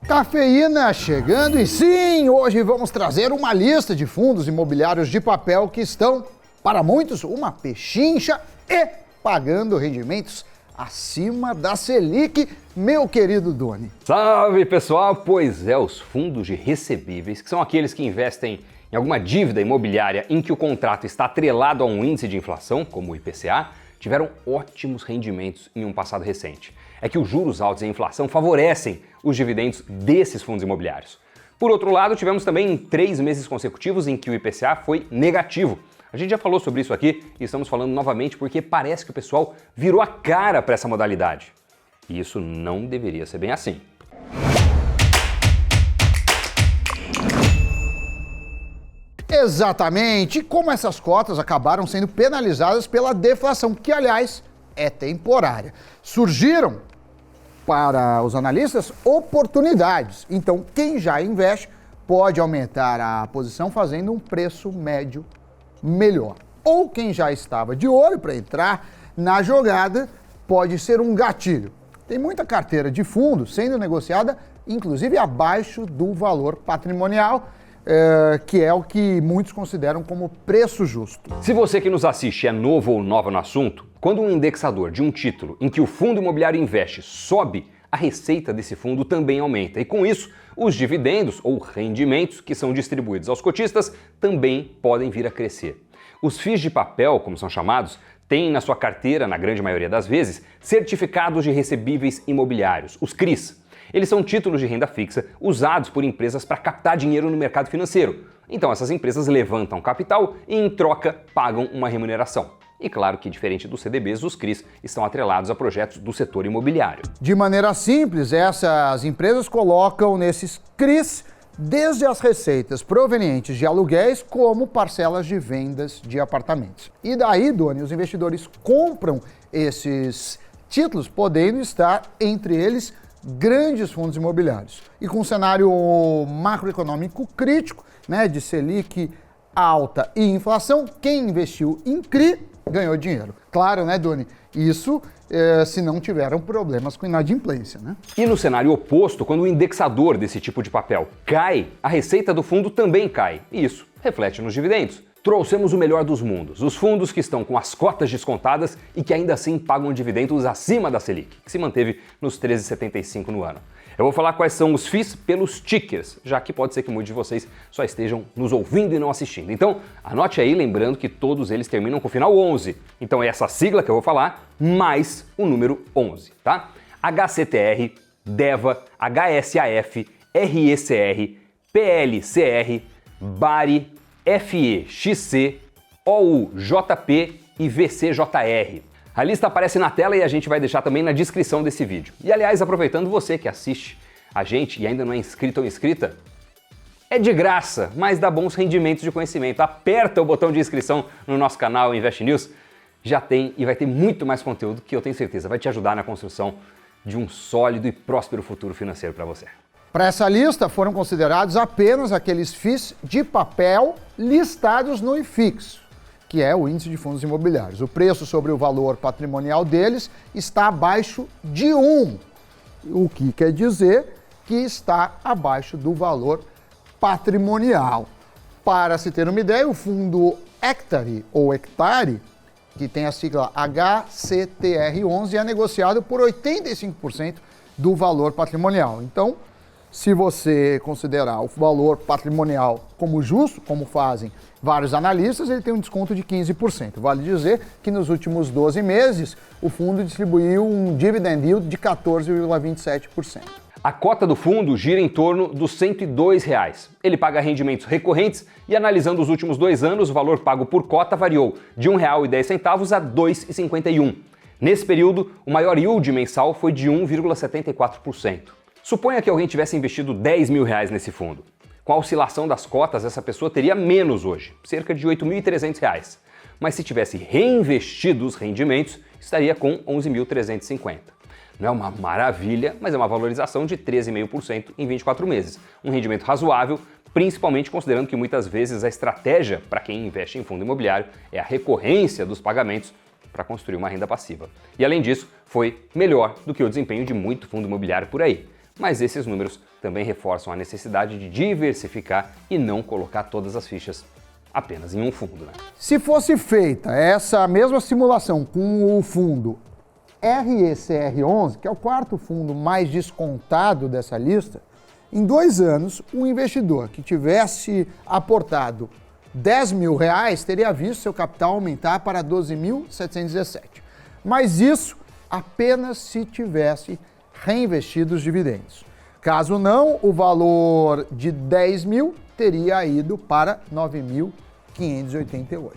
Cafeína chegando e sim, hoje vamos trazer uma lista de fundos imobiliários de papel que estão, para muitos, uma pechincha e pagando rendimentos acima da Selic, meu querido Doni. Salve pessoal, pois é, os fundos de recebíveis, que são aqueles que investem em alguma dívida imobiliária em que o contrato está atrelado a um índice de inflação, como o IPCA, tiveram ótimos rendimentos em um passado recente. É que os juros altos e a inflação favorecem os dividendos desses fundos imobiliários. Por outro lado, tivemos também 3 meses consecutivos em que o IPCA foi negativo. A gente já falou sobre isso aqui e estamos falando novamente porque parece que o pessoal virou a cara para essa modalidade. E isso não deveria ser bem assim. Exatamente, como essas cotas acabaram sendo penalizadas pela deflação, que aliás é temporária. Surgiram para os analistas oportunidades, então quem já investe pode aumentar a posição fazendo um preço médio melhor. Ou quem já estava de olho para entrar na jogada pode ser um gatilho. Tem muita carteira de fundos sendo negociada, inclusive abaixo do valor patrimonial, que é o que muitos consideram como preço justo. Se você que nos assiste é novo ou nova no assunto, quando um indexador de um título em que o fundo imobiliário investe sobe, a receita desse fundo também aumenta. E com isso, os dividendos ou rendimentos que são distribuídos aos cotistas também podem vir a crescer. Os FIIs de papel, como são chamados, têm na sua carteira, na grande maioria das vezes, certificados de recebíveis imobiliários, os CRIs. Eles são títulos de renda fixa usados por empresas para captar dinheiro no mercado financeiro. Então essas empresas levantam capital e em troca pagam uma remuneração. E claro que, diferente dos CDBs, os CRIs estão atrelados a projetos do setor imobiliário. De maneira simples, essas empresas colocam nesses CRIs desde as receitas provenientes de aluguéis como parcelas de vendas de apartamentos. E daí, Doni, os investidores compram esses títulos, podendo estar entre eles grandes fundos imobiliários. E com um cenário macroeconômico crítico, de Selic alta e inflação, quem investiu em CRI ganhou dinheiro. Claro, Doni? Isso se não tiveram problemas com inadimplência, E no cenário oposto, quando o indexador desse tipo de papel cai, a receita do fundo também cai. E isso reflete nos dividendos. Trouxemos o melhor dos mundos, os fundos que estão com as cotas descontadas e que ainda assim pagam dividendos acima da Selic, que se manteve nos 13,75 no ano. Eu vou falar quais são os FIIs pelos tickers, já que pode ser que muitos de vocês só estejam nos ouvindo e não assistindo. Então, anote aí, lembrando que todos eles terminam com o final 11. Então é essa sigla que eu vou falar, mais o número 11, tá? HCTR, DEVA, HSAF, RECR, PLCR, BARI, FEXC, OUJP e VCJR. A lista aparece na tela e a gente vai deixar também na descrição desse vídeo. E aliás, aproveitando, você que assiste a gente e ainda não é inscrito ou inscrita, é de graça, mas dá bons rendimentos de conhecimento. Aperta o botão de inscrição no nosso canal Invest News, já tem e vai ter muito mais conteúdo que eu tenho certeza vai te ajudar na construção de um sólido e próspero futuro financeiro para você. Para essa lista foram considerados apenas aqueles FIIs de papel listados no IFIX, que é o índice de fundos imobiliários. O preço sobre o valor patrimonial deles está abaixo de 1, o que quer dizer que está abaixo do valor patrimonial. Para se ter uma ideia, o fundo Hectare, ou Hectare, que tem a sigla HCTR11, é negociado por 85% do valor patrimonial. Então, se você considerar o valor patrimonial como justo, como fazem vários analistas, ele tem um desconto de 15%. Vale dizer que nos últimos 12 meses, o fundo distribuiu um dividend yield de 14,27%. A cota do fundo gira em torno dos R$ 102. Ele paga rendimentos recorrentes e, analisando os últimos 2 anos, o valor pago por cota variou de R$ 1,10 a R$ 2,51. Nesse período, o maior yield mensal foi de 1,74%. Suponha que alguém tivesse investido R$10 mil nesse fundo. Com a oscilação das cotas, essa pessoa teria menos hoje, cerca de R$ 8.300. Mas se tivesse reinvestido os rendimentos, estaria com R$ 11.350. Não é uma maravilha, mas é uma valorização de 13,5% em 24 meses. Um rendimento razoável, principalmente considerando que muitas vezes a estratégia para quem investe em fundo imobiliário é a recorrência dos pagamentos para construir uma renda passiva. E além disso, foi melhor do que o desempenho de muito fundo imobiliário por aí. Mas esses números também reforçam a necessidade de diversificar e não colocar todas as fichas apenas em um fundo, né? Se fosse feita essa mesma simulação com o fundo RECR11, que é o quarto fundo mais descontado dessa lista, em 2 anos, um investidor que tivesse aportado R$10 mil teria visto seu capital aumentar para 12.717. Mas isso apenas se tivesse reinvestido os dividendos. Caso não, o valor de 10 mil teria ido para 9.588.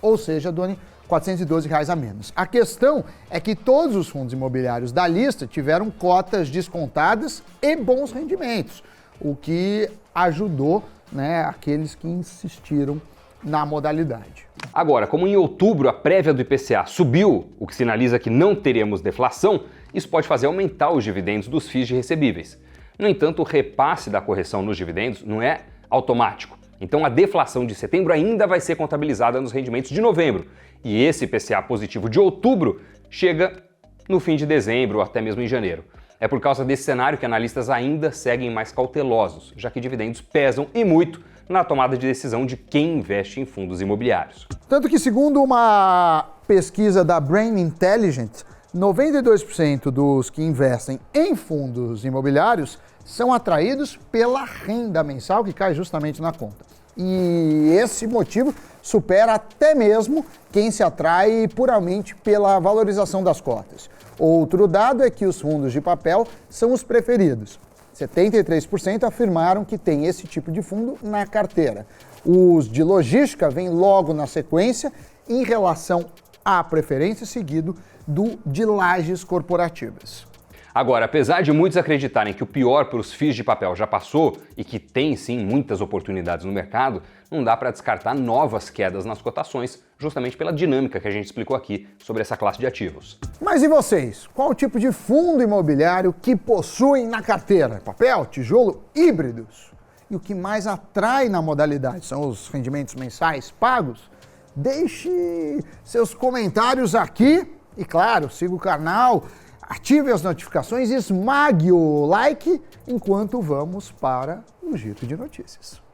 Ou seja, Doni, R$412 a menos. A questão é que todos os fundos imobiliários da lista tiveram cotas descontadas e bons rendimentos, o que ajudou, né, aqueles que insistiram na modalidade. Agora, como em outubro a prévia do IPCA subiu, o que sinaliza que não teremos deflação, isso pode fazer aumentar os dividendos dos FIIs de recebíveis. No entanto, o repasse da correção nos dividendos não é automático. Então a deflação de setembro ainda vai ser contabilizada nos rendimentos de novembro. E esse IPCA positivo de outubro chega no fim de dezembro ou até mesmo em janeiro. É por causa desse cenário que analistas ainda seguem mais cautelosos, já que dividendos pesam e muito na tomada de decisão de quem investe em fundos imobiliários. Tanto que, segundo uma pesquisa da Brain Intelligence, 92% dos que investem em fundos imobiliários são atraídos pela renda mensal que cai justamente na conta. E esse motivo supera até mesmo quem se atrai puramente pela valorização das cotas. Outro dado é que os fundos de papel são os preferidos. 73% afirmaram que tem esse tipo de fundo na carteira. Os de logística vêm logo na sequência em relação à preferência, seguido do de lajes corporativas. Agora, apesar de muitos acreditarem que o pior para os FIIs de papel já passou e que tem sim muitas oportunidades no mercado, não dá para descartar novas quedas nas cotações, justamente pela dinâmica que a gente explicou aqui sobre essa classe de ativos. Mas e vocês? Qual o tipo de fundo imobiliário que possuem na carteira? Papel, tijolo, híbridos? E o que mais atrai na modalidade são os rendimentos mensais pagos? Deixe seus comentários aqui e, claro, siga o canal, ative as notificações e esmague o like enquanto vamos para o Giro de Notícias.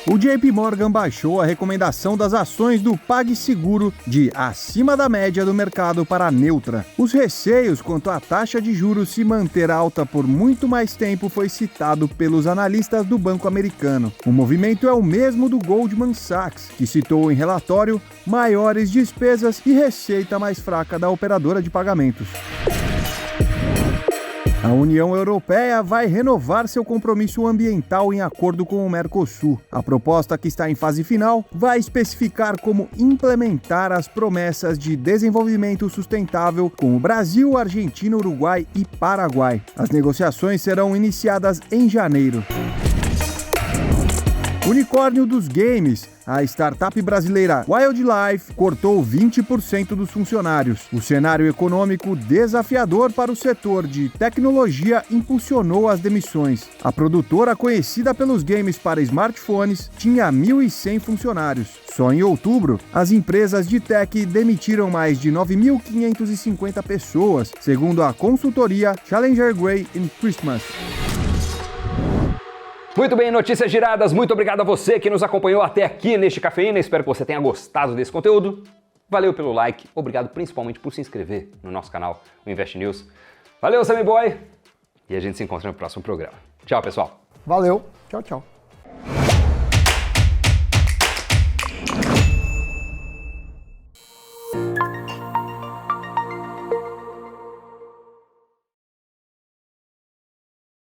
O JP Morgan baixou a recomendação das ações do PagSeguro de acima da média do mercado para neutra. Os receios quanto à taxa de juros se manter alta por muito mais tempo foi citado pelos analistas do banco americano. O movimento é o mesmo do Goldman Sachs, que citou em relatório maiores despesas e receita mais fraca da operadora de pagamentos. A União Europeia vai renovar seu compromisso ambiental em acordo com o Mercosul. A proposta, que está em fase final, vai especificar como implementar as promessas de desenvolvimento sustentável com o Brasil, Argentina, Uruguai e Paraguai. As negociações serão iniciadas em janeiro. Unicórnio dos games, a startup brasileira Wildlife cortou 20% dos funcionários. O cenário econômico desafiador para o setor de tecnologia impulsionou as demissões. A produtora, conhecida pelos games para smartphones, tinha 1.100 funcionários. Só em outubro, as empresas de tech demitiram mais de 9.550 pessoas, segundo a consultoria Challenger Gray Christmas. Muito bem, notícias giradas. Muito obrigado a você que nos acompanhou até aqui neste Cafeína. Espero que você tenha gostado desse conteúdo. Valeu pelo like. Obrigado principalmente por se inscrever no nosso canal, o Invest News. Valeu, Sammy Boy. E a gente se encontra no próximo programa. Tchau, pessoal. Valeu. Tchau, tchau.